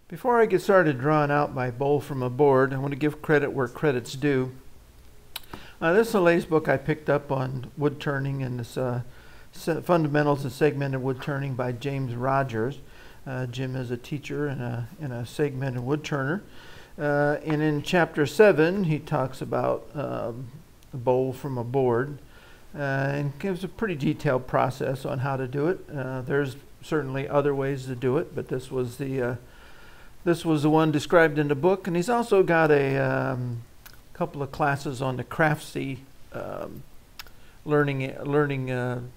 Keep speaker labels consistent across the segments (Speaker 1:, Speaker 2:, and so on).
Speaker 1: Before I get started drawing out my bowl from a board, I want to give credit where credit's due. This is the latest book I picked up on wood turning, and this Fundamentals of Segmented Wood Turning by James Rogers. Jim is a teacher and a segmented wood turner. And in chapter 7, he talks about a bowl from a board and gives a pretty detailed process on how to do it. There's certainly other ways to do it, but this was the one described in the book. And he's also got a couple of classes on the Craftsy learning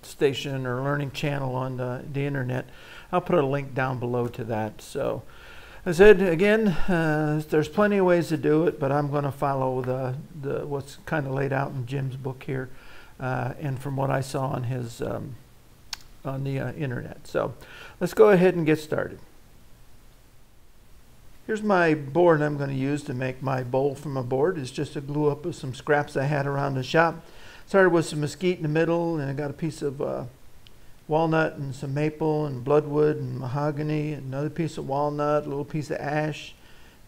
Speaker 1: station or learning channel on the internet. I'll put a link down below to that. So I said again, there's plenty of ways to do it, but I'm going to follow the what's kind of laid out in Jim's book here, and from what I saw on his on the internet. So let's go ahead and get started. Here's my board I'm going to use to make my bowl from a board. It's just a glue up of some scraps I had around the shop. Started with some mesquite in the middle, and I got a piece of walnut and some maple and bloodwood and mahogany, another piece of walnut, a little piece of ash,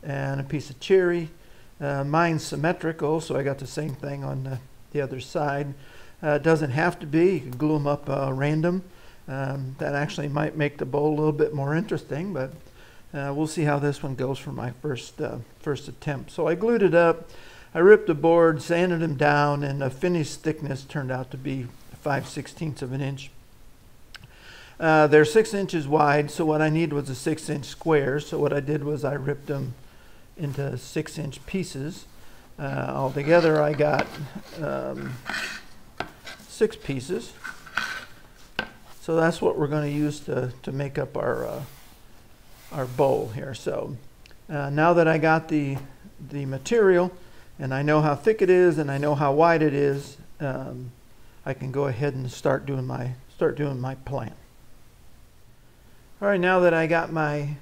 Speaker 1: and a piece of cherry. Mine's symmetrical, so I got the same thing on the other side. It doesn't have to be. You can glue them up random. That actually might make the bowl a little bit more interesting, but we'll see how this one goes for my first attempt. So I glued it up. I ripped the board, sanded them down, and the finished thickness turned out to be 5/16 of an inch. They're 6 inches wide, so what I needed was a 6-inch square. So what I did was I ripped them into 6-inch pieces. Altogether I got 6 pieces. So that's what we're going to use to make up our bowl here. So now that I got the material and I know how thick it is and I know how wide it is, I can go ahead and start doing my plan. All right, now that I got my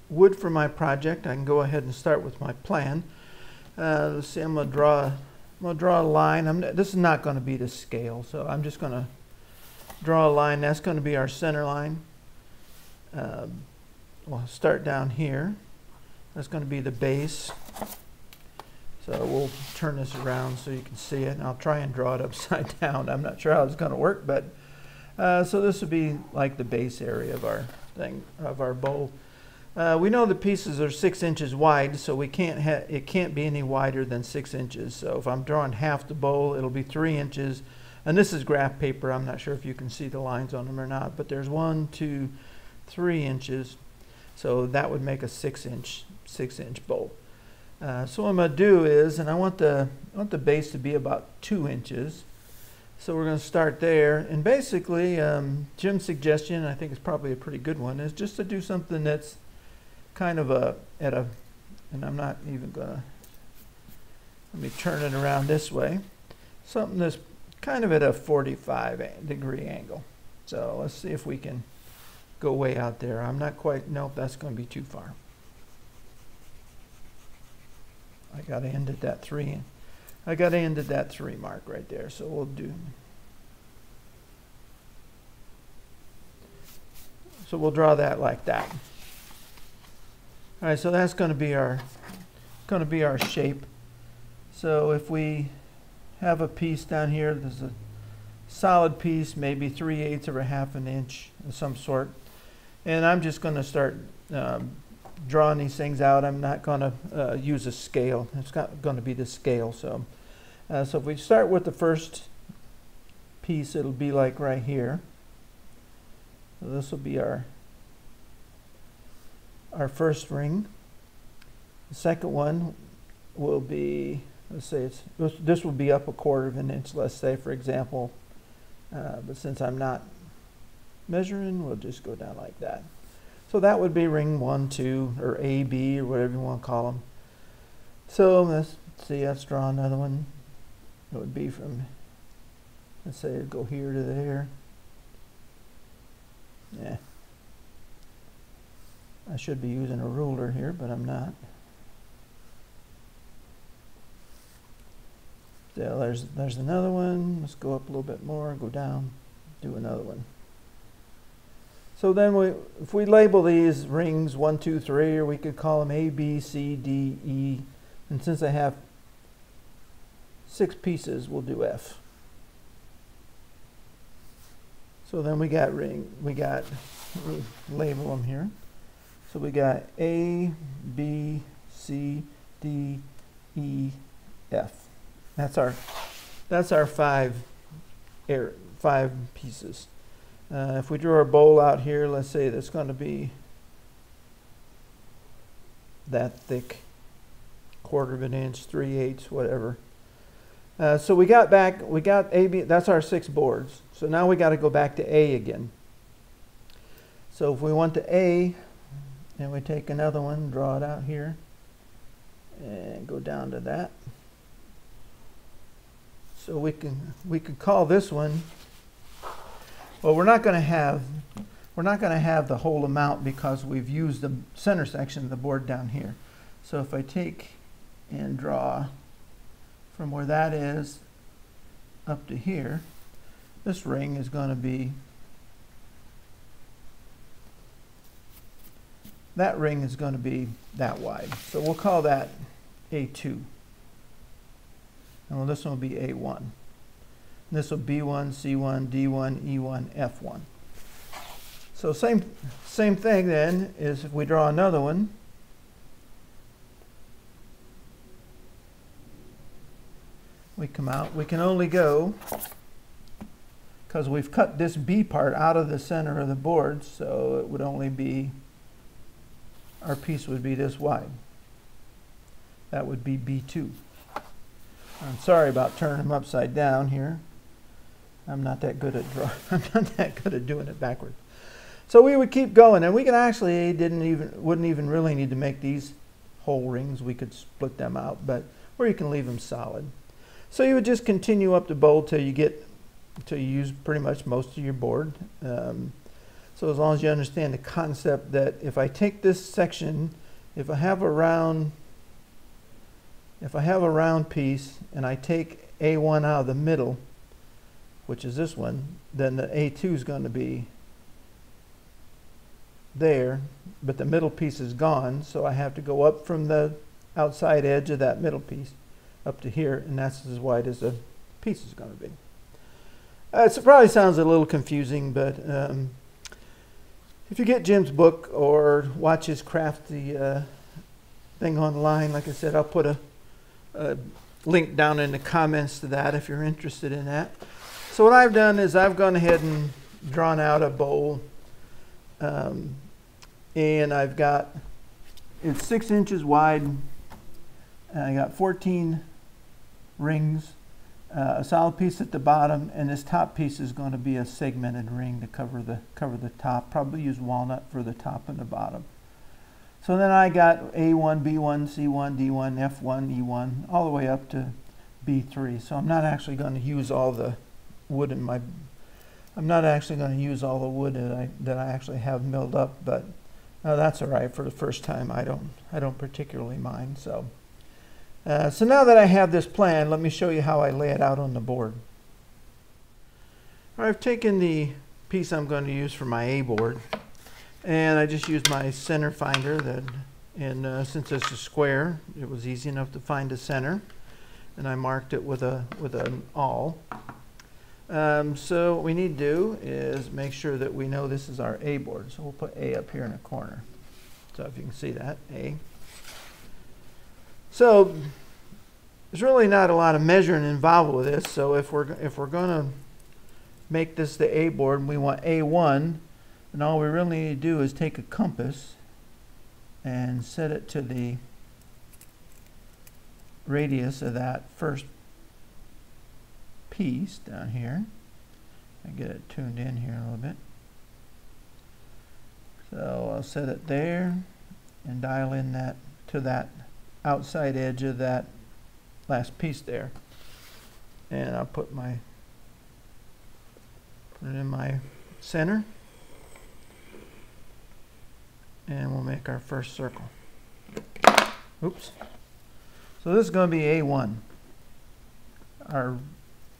Speaker 1: wood for my project, I can go ahead and start with my plan. Let's see, I'm gonna draw a line. This is not going to be to scale, so I'm just going to draw a line. That's going to be our center line. We'll start down here. That's going to be the base. So we'll turn this around so you can see it, and I'll try and draw it upside down. I'm not sure how it's going to work, but so this would be like the base area of our bowl. We know the pieces are 6 inches wide, so it can't be any wider than 6 inches. So if I'm drawing half the bowl, it'll be 3 inches. And this is graph paper. I'm not sure if you can see the lines on them or not, but there's 1, 2, 3 inches. So that would make a 6-inch bowl. So what I'm going to do is, and I want the base to be about 2 inches. So we're going to start there. And basically, Jim's suggestion, I think it's probably a pretty good one, is just to do something that's kind of and I'm not even going to, let me turn it around this way. Something that's kind of at a 45-degree angle. So let's see if we can go way out there. I'm not quite, nope, that's going to be too far. I got to end at that 3. I got to end at that 3 mark right there. So we'll do. So we'll draw that like that. All right, so that's going to be our shape. So if we have a piece down here, there's a solid piece, maybe 3/8 of a half an inch of some sort. And I'm just going to start drawing these things out. I'm not going to use a scale. It's going to be the scale. So if we start with the first piece, it'll be like right here. So this will be our first ring. The second one will be, let's say this will be up 1/4 of an inch, let's say, for example. But since I'm not measuring, we'll just go down like that. So that would be ring 1, 2, or A, B, or whatever you want to call them. So let's see, let's draw another one. It would be from, let's say, go here to there. Yeah. I should be using a ruler here, but I'm not. So there's another one. Let's go up a little bit more, go down, do another one. So then if we label these rings 1, 2, 3, or we could call them A, B, C, D, E, and since I have 6 pieces, we'll do F. So then we got let me label them here. So we got A, B, C, D, E, F. That's our 5 pieces. If we drew our bowl out here, let's say that's going to be that thick, 1/4 of an inch, 3/8, whatever. So we got A, B, that's our 6 boards. So now we got to go back to A again. So if we went to A, and we take another one, draw it out here, and go down to that. So we could call this one. Well, we're not going to have the whole amount because we've used the center section of the board down here. So if I take and draw from where that is up to here, this ring is going to be, that ring is going to be that wide. So we'll call that A2. And well, this one will be A1. And this will B1, C1, D1, E1, F1. So same thing then is if we draw another one, we come out, we can only go, because we've cut this B part out of the center of the board, so it would only be, our piece would be this wide. That would be B2. I'm sorry about turning them upside down here. I'm not that good at I'm not that good at doing it backwards. So we would keep going, and we could actually wouldn't even really need to make these whole rings. We could split them out, or you can leave them solid. So you would just continue up the bowl till you use pretty much most of your board. So as long as you understand the concept that if I take this section, if I have a round piece and I take A1 out of the middle, which is this one, then the A2 is going to be there, but the middle piece is gone, so I have to go up from the outside edge of that middle piece up to here, and that's as wide as the piece is going to be. It probably sounds a little confusing, but if you get Jim's book or watch his crafty thing online, like I said, I'll put a link down in the comments to that if you're interested in that. So what I've done is I've gone ahead and drawn out a bowl, and I've got, it's 6 inches wide, and I got 14 rings, a solid piece at the bottom, and this top piece is going to be a segmented ring to cover the top. Probably use walnut for the top and the bottom. So then I got A1, B1, C1, D1, F1, E1, all the way up to B3. So I'm not actually going to use all the wood in my, I'm not actually going to use all the wood that I actually have milled up, but that's all right for the first time. I don't particularly mind. So so now that I have this plan, let me show you how I lay it out on the board. I've taken the piece I'm going to use for my A board, and I just used my center finder, and since it's a square, it was easy enough to find the center, and I marked it with an awl. So what we need to do is make sure that we know this is our A board. So we'll put A up here in the corner. So if you can see that, A. So there's really not a lot of measuring involved with this. So if we're going to make this the A board and we want A1, then all we really need to do is take a compass and set it to the radius of that first piece down here. I get it tuned in here a little bit. So I'll set it there and dial in that to that outside edge of that last piece there, and I'll put it in my center, and we'll make our first circle. Oops. So this is going to be A1, our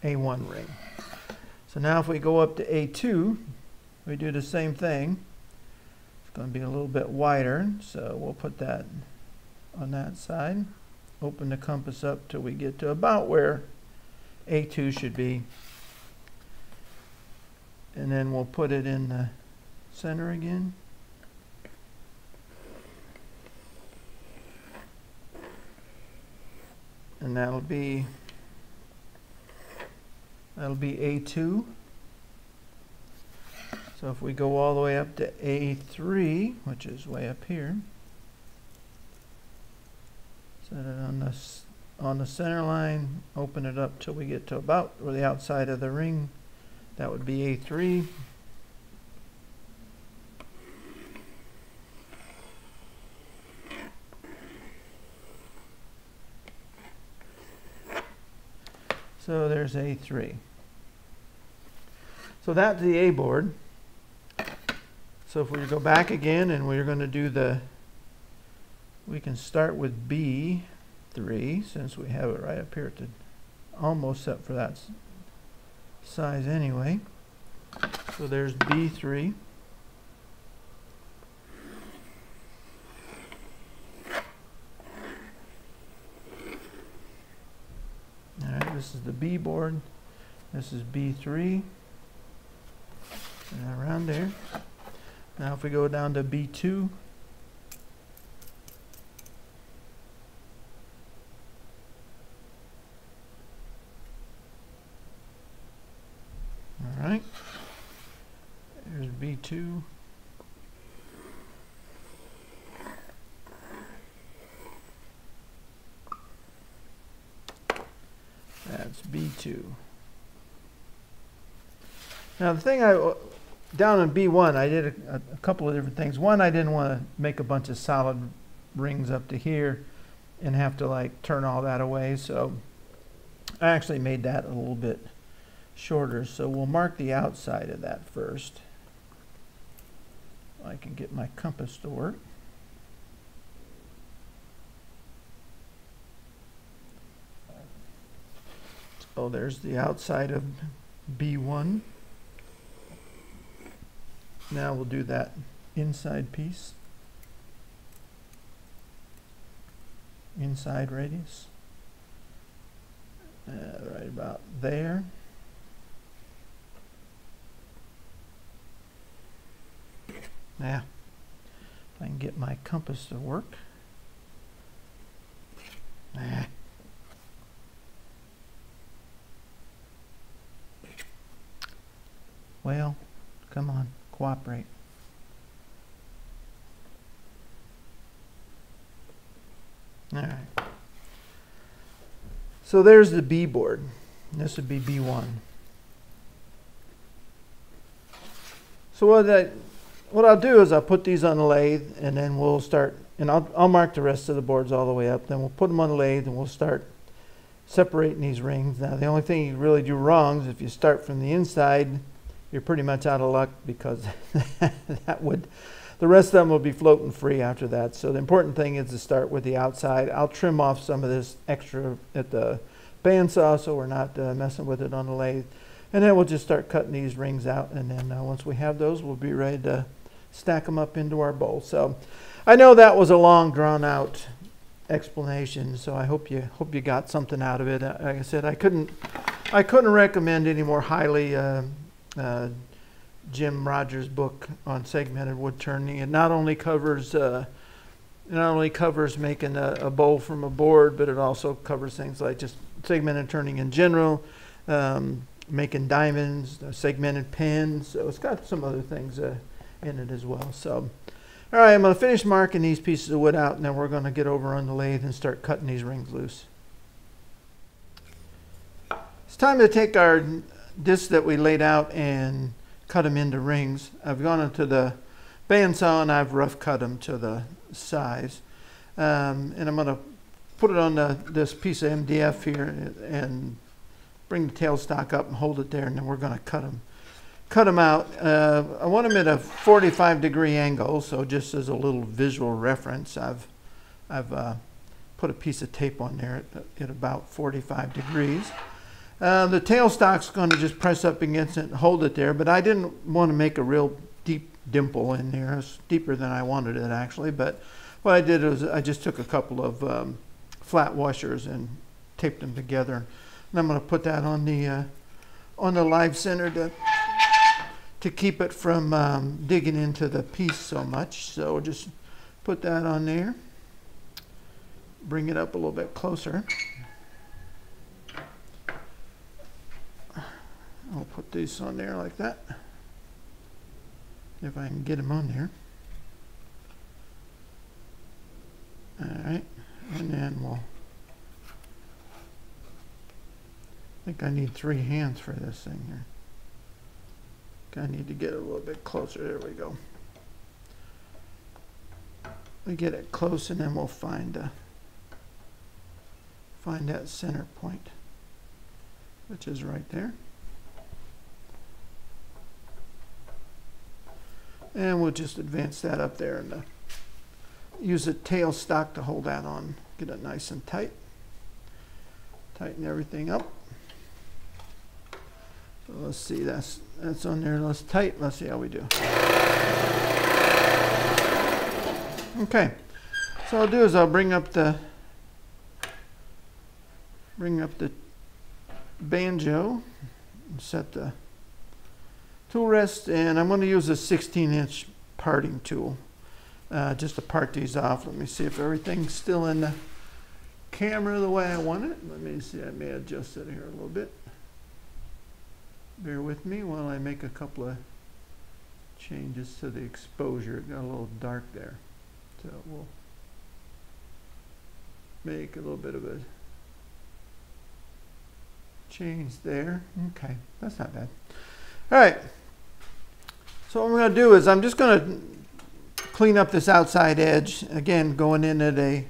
Speaker 1: A1 ring. So now if we go up to A2, we do the same thing. It's going to be a little bit wider, so we'll put that on that side. Open the compass up till we get to about where A2 should be. And then we'll put it in the center again. And that'll be A2. So if we go all the way up to A3, which is way up here, set it on the center line, open it up till we get to about where the outside of the ring. That would be A3. So there's A3. So that's the A board. So if we go back again and we're going to do we can start with B3 since we have it right up here to almost set for that size anyway. So there's B3. Alright, this is the B board. This is B3. And around there. Now if we go down to B2. Alright. There's B2. That's B2. Now the thing down in B1, I did a couple of different things. One, I didn't want to make a bunch of solid rings up to here and have to like turn all that away. So I actually made that a little bit shorter. So we'll mark the outside of that first. I can get my compass to work. So there's the outside of B1. Now we'll do that inside piece. Inside radius. Right about there. Now, if I can get my compass to work. Well, come on, cooperate. All right. So there's the B board. This would be B1. So what I'll do is I'll put these on the lathe, and then we'll start, and I'll mark the rest of the boards all the way up. Then we'll put them on the lathe, and we'll start separating these rings. Now, the only thing you really do wrong is if you start from the inside, you're pretty much out of luck, because the rest of them will be floating free after that. So the important thing is to start with the outside. I'll trim off some of this extra at the bandsaw so we're not messing with it on the lathe. And then we'll just start cutting these rings out, and then once we have those, we'll be ready to stack them up into our bowl. So I know that was a long, drawn-out explanation, so I hope you got something out of it. Like I said, I couldn't recommend any more highly Jim Rogers' book on segmented wood turning. It not only covers making a bowl from a board, but it also covers things like just segmented turning in general, making diamonds, segmented pins. So it's got some other things in it as well. So, all right, I'm going to finish marking these pieces of wood out, and then we're going to get over on the lathe and start cutting these rings loose. It's time to take our discs that we laid out and cut them into rings. I've gone into the bandsaw and I've rough cut them to the size. And I'm going to put it on this piece of MDF here and bring the tailstock up and hold it there, and then we're going to cut them out. I want them at a 45-degree angle, so just as a little visual reference, I've put a piece of tape on there at about 45 degrees. The tailstock's going to just press up against it and hold it there, but I didn't want to make a real deep dimple in there. It's deeper than I wanted it actually, but what I did was I just took a couple of flat washers and taped them together. And I'm going to put that on the live center to keep it from digging into the piece so much. So we'll just put that on there. Bring it up a little bit closer. I'll put these on there like that. If I can get them on there. Alright, and then I think I need 3 hands for this thing here. I need to get it a little bit closer. There we go. We get it close and then we'll find that center point, which is right there. And we'll just advance that up there and use a tailstock to hold that on. Get it nice and tight. Tighten everything up. So let's see, that's on there. Let's tight. Let's see how we do. Okay. So I'll do is I'll bring up the banjo and set the tool rest, and I'm going to use a 16-inch parting tool just to part these off. Let me see if everything's still in the camera the way I want it. Let me see, I may adjust it here a little bit. Bear with me while I make a couple of changes to the exposure. It got a little dark there, so we'll make a little bit of a change there. Okay, that's not bad. All right, so what I'm going to do is I'm just going to clean up this outside edge, again going in at a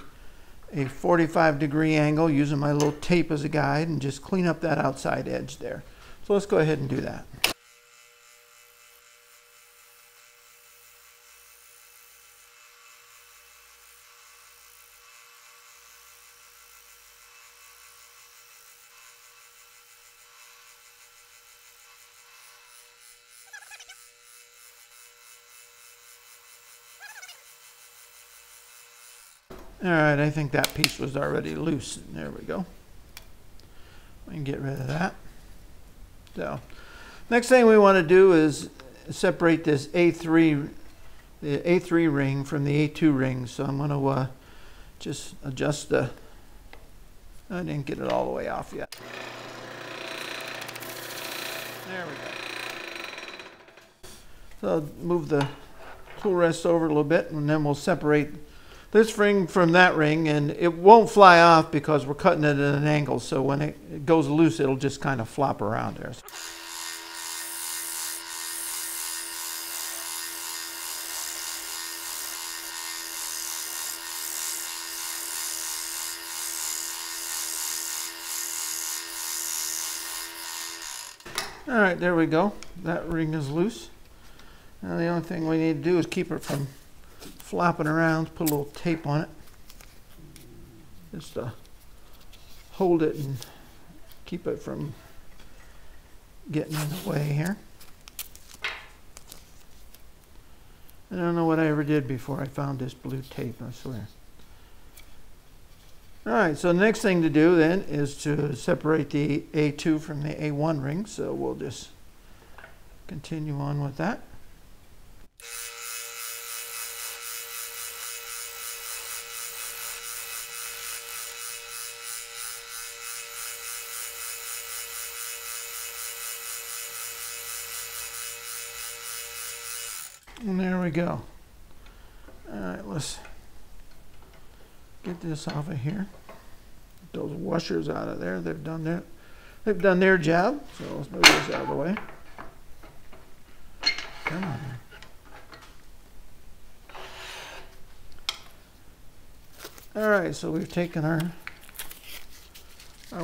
Speaker 1: 45-degree angle using my little tape as a guide, and just clean up that outside edge there. So let's go ahead and do that. All right, I think that piece was already loose. There we go. We can get rid of that. So, next thing we want to do is separate this the A3 ring from the A2 ring. So I'm going to just adjust I didn't get it all the way off yet. There we go. So I'll move the tool rest over a little bit, and then we'll separate this ring from that ring, and it won't fly off because we're cutting it at an angle, so when it goes loose it'll just kind of flop around there. All right, there we go. That ring is loose. Now the only thing we need to do is keep it from flopping around. Put a little tape on it just to hold it and keep it from getting in the way here. I don't know what I ever did before I found this blue tape, I swear. All right, so the next thing to do then is to separate the A2 from the A1 ring, so we'll just continue on with that. And there we go. All right, let's get this off of here. Get those washers out of there. They've done their job. So let's move this out of the way. Come on. All right, so we've taken our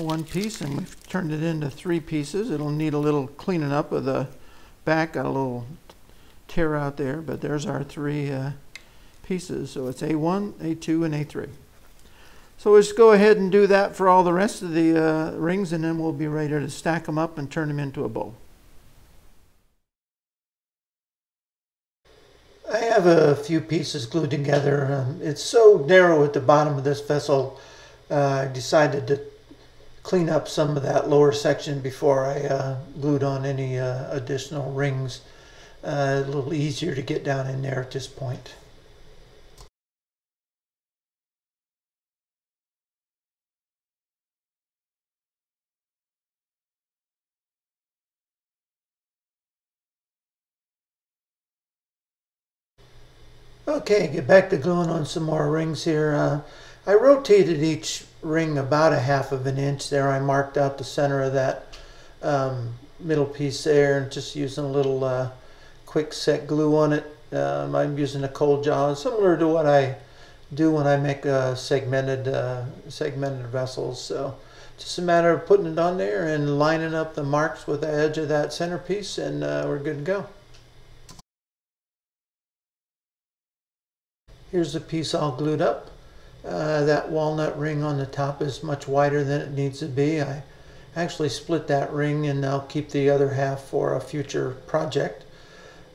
Speaker 1: one piece and we've turned it into 3 pieces. It'll need a little cleaning up of the back. Got a little tear out there, but there's our 3 pieces. So it's A1, A2, and A3. So we'll just go ahead and do that for all the rest of the rings, and then we'll be ready to stack them up and turn them into a bow. I have a few pieces glued together. It's so narrow at the bottom of this vessel, I decided to clean up some of that lower section before I glued on any additional rings. A little easier to get down in there at this point. Okay, get back to gluing on some more rings here. I rotated each ring about 1/2 inch there. I marked out the center of that middle piece there and just using a little quick set glue on it. I'm using a cold jaw, similar to what I do when I make segmented vessels. So just a matter of putting it on there and lining up the marks with the edge of that centerpiece, and we're good to go. Here's the piece all glued up. That walnut ring on the top is much wider than it needs to be. I actually split that ring, and I'll keep the other half for a future project.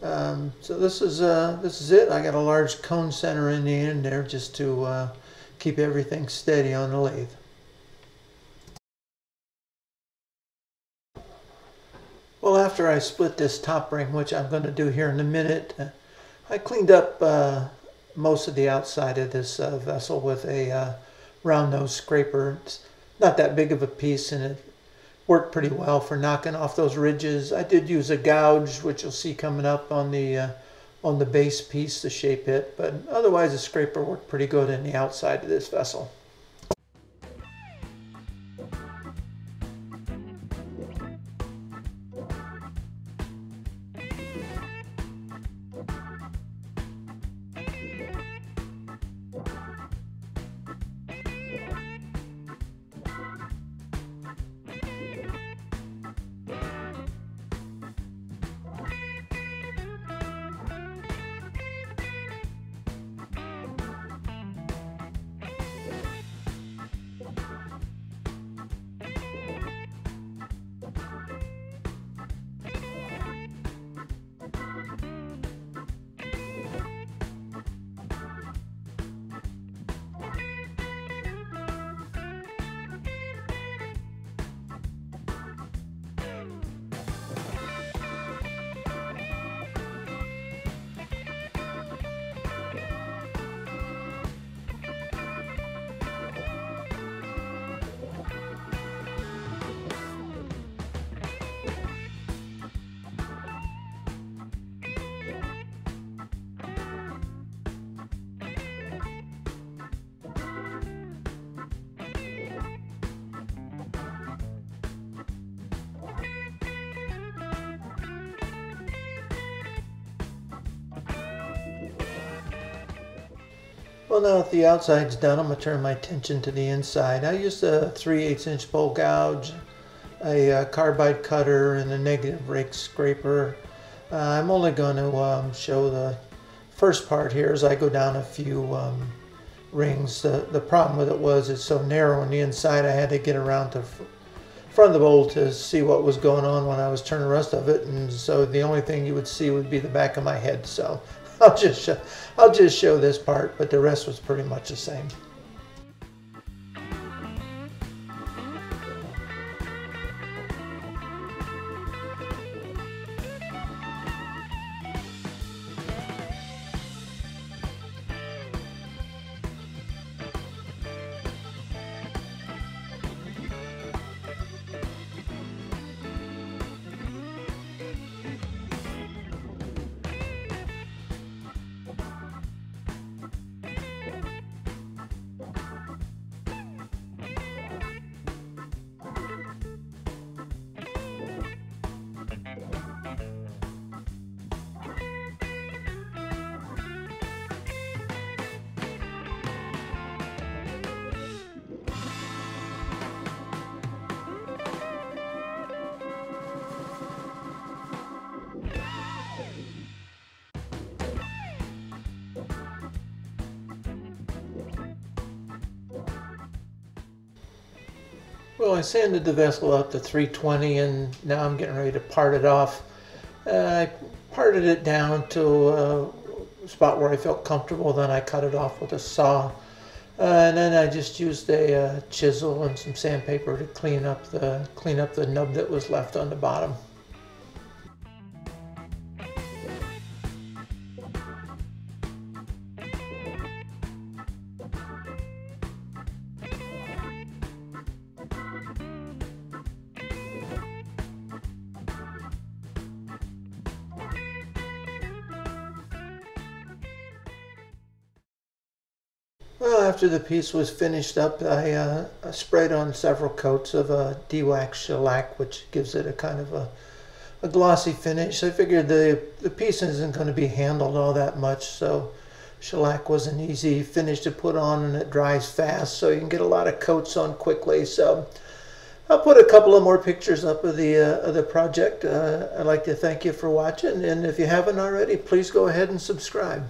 Speaker 1: So this is it. I got a large cone center in the end there just to keep everything steady on the lathe. Well, after I split this top ring, which I'm going to do here in a minute, I cleaned up most of the outside of this vessel with a round nose scraper. It's not that big of a piece, and it worked pretty well for knocking off those ridges. I did use a gouge, which you'll see coming up on the base piece to shape it, but otherwise the scraper worked pretty good in the outside of this vessel. Well, now that the outside's done, I'm going to turn my attention to the inside. I used a 3/8 inch bowl gouge, a carbide cutter, and a negative rake scraper. I'm only going to show the first part here as I go down a few rings. The problem with it was it's so narrow on the inside, I had to get around to front of the bowl to see what was going on when I was turning the rest of it, and so the only thing you would see would be the back of my head. So I'll just show this part, but the rest was pretty much the same. Well, I sanded the vessel up to 320 and now I'm getting ready to part it off. I parted it down to a spot where I felt comfortable, then I cut it off with a saw. And then I just used a chisel and some sandpaper to clean up the nub that was left on the bottom. Well, after the piece was finished up, I sprayed on several coats of de-wax shellac, which gives it a kind of a glossy finish. I figured the piece isn't going to be handled all that much, so shellac was an easy finish to put on, and it dries fast, so you can get a lot of coats on quickly. So I'll put a couple of more pictures up of the project. I'd like to thank you for watching, and if you haven't already, please go ahead and subscribe.